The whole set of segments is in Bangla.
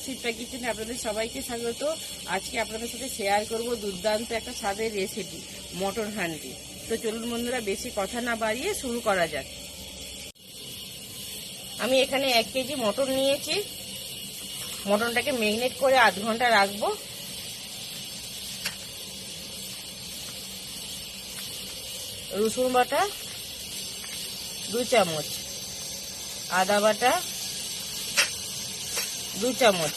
সিটটা কিচেনে আপনাদের সবাইকে স্বাগত। আজকে আপনাদের সাথে শেয়ার করব দুর্দান্ত একটা স্বাদের রেসিপি, মটন হান্ডি। তো চলুন বন্ধুরা, বেশি কথা না বাড়িয়ে শুরু করা যাক। আমি এখানে 1 কেজি মটন নিয়েছি। মটনটাকে ম্যারিনেট করে আধ ঘন্টা রাখবো। রসুন বাটা 2 চামচ, আদা বাটা 2 চামচ,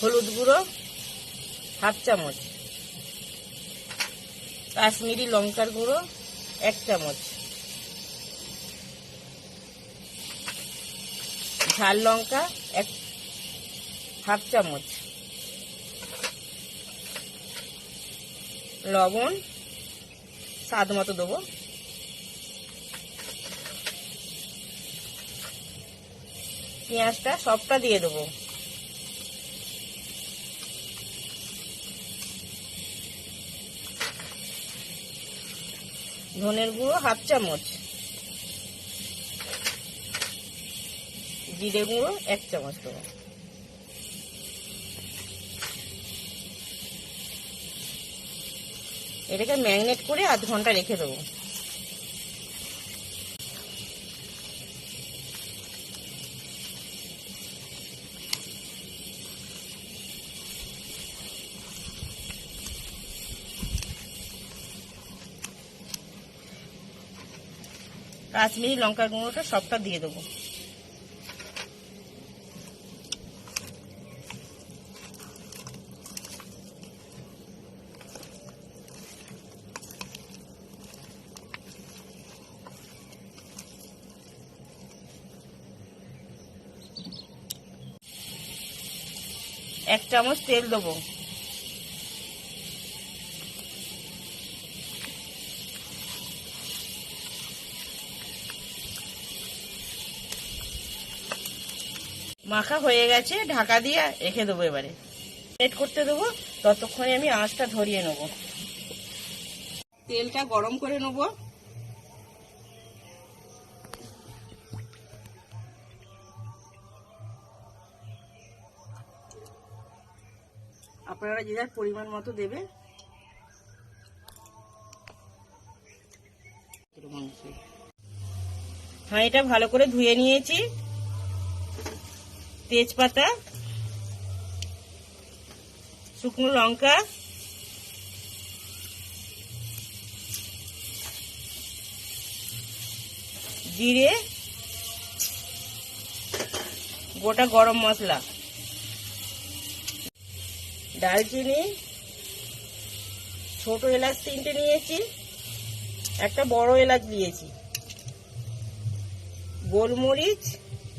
হলুদ গুঁড়ো 1/2 চামচ, কাশ্মীরি লঙ্কার গুঁড়ো 1 চামচ, ঝাল লঙ্কা 1/2 চামচ, লবণ স্বাদ মতো দেবো। পেঁয়াজটা সবটা দিয়ে দেবো। ধনের গুঁড়ো 1/2 চামচ, জিরে গুঁড়ো 1 চামচ দেবো। এটাকে ম্যারিনেট করে আধ ঘন্টা রেখে দেবো। কাশ্মীরি লঙ্কার গুঁড়োটা সবটা দিয়ে দেবো। এক চামচ তেল দেবো। মাখা হয়ে গেছে, ঢাকা দিয়ে রেখে দেবো। এবারে সেট করতে দেবো, ততক্ষণে আমি আঁচটা ধরিয়ে নেব। তেলটা গরম করে নেব। আপনারা যে যার পরিমাণ মতো দেবে। হ্যাঁ, এটা ভালো করে ধুয়ে নিয়েছি। তেজপাতা, শুকনো লঙ্কা, জিরে, গোটা গরম মশলা, দারচিনি, ছোট এলাচ 3টে নিয়েছি, একটা বড় এলাচ দিয়েছি, গোলমরিচ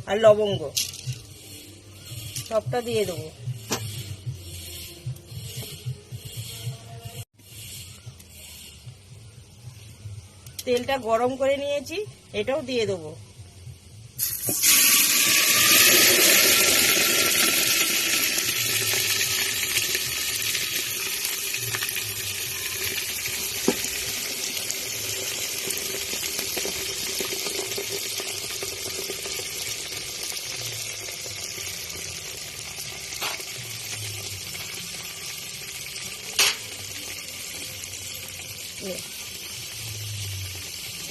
আর লবঙ্গ সবটা দিয়ে দেবো। তেলটা গরম করে নিয়েছি, এটাও দিয়ে দেবো।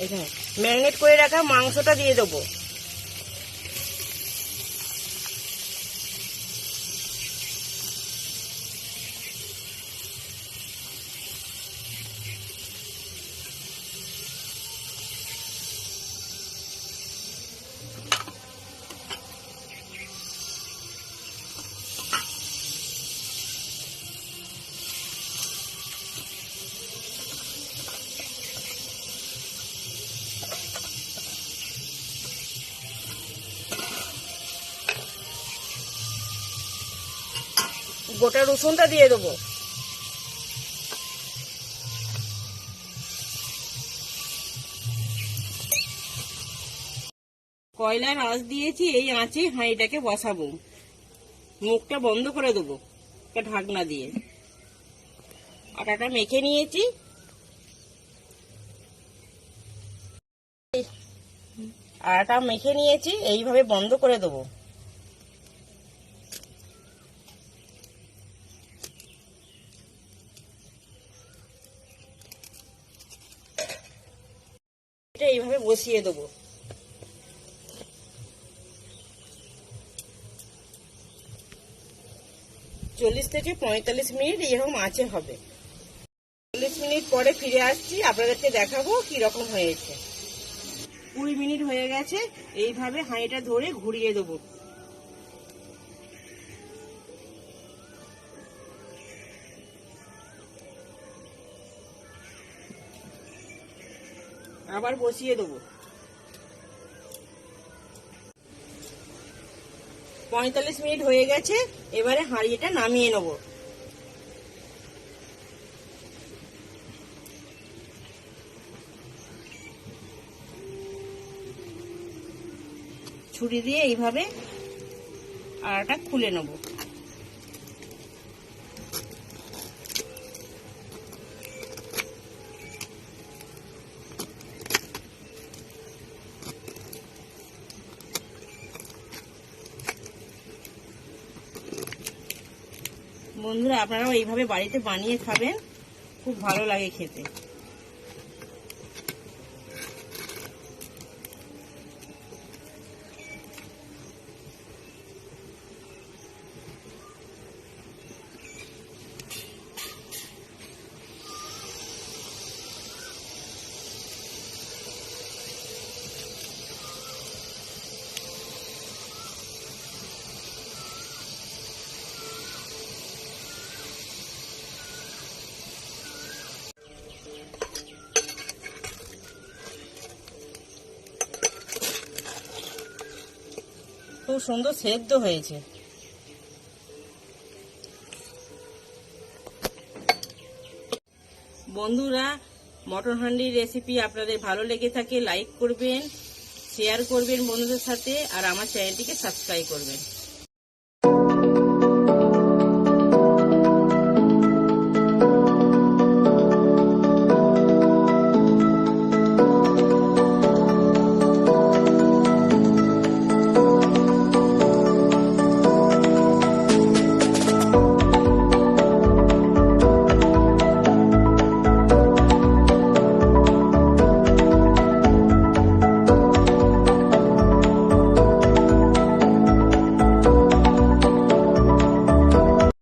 এখানে ম্যারিনেট করে রাখা মাংসটা দিয়ে দেবো। গোটা রসুনটা দিয়ে দেবো। কয়লার আঁচ দিয়েছি, এই আঁচে হাঁড়িটাকে বসাবো। মুখটা বন্ধ করে দেবো একটা ঢাকনা দিয়ে। আটাটা মেখে নিয়েছি। আটা মেখে নিয়েছি, এইভাবে বন্ধ করে দেবো। এটা এইভাবে বসিয়ে দেবো। চল্লিশ থেকে 45 মিনিট এরকম আঁচে হবে। 40 মিনিট পরে ফিরে আসছি, আপনাদেরকে দেখাবো কি রকম হয়েছে। 20 মিনিট হয়ে গেছে। এইভাবে হাঁড়িটা ধরে ঘুরিয়ে দেবো। আবার বসিয়ে দেবো। 45 মিনিট হয়ে গেছে। এবারে হাঁড়িটা নামিয়ে নেব। ছুরি দিয়ে এইভাবে আটাটা খুলে নেব। বন্ধুরা, আপনারাও এইভাবে বাড়িতে বানিয়ে খাবেন, খুব ভালো লাগে খেতে। খুব সুন্দর সেদ্ধ হয়েছে। বন্ধুরা, মটন হান্ডির রেসিপি আপনাদের ভালো লেগে থাকে লাইক করবেন, শেয়ার করবেন বন্ধুদের সাথে, আর আমার চ্যানেলটিকে সাবস্ক্রাইব করবেন।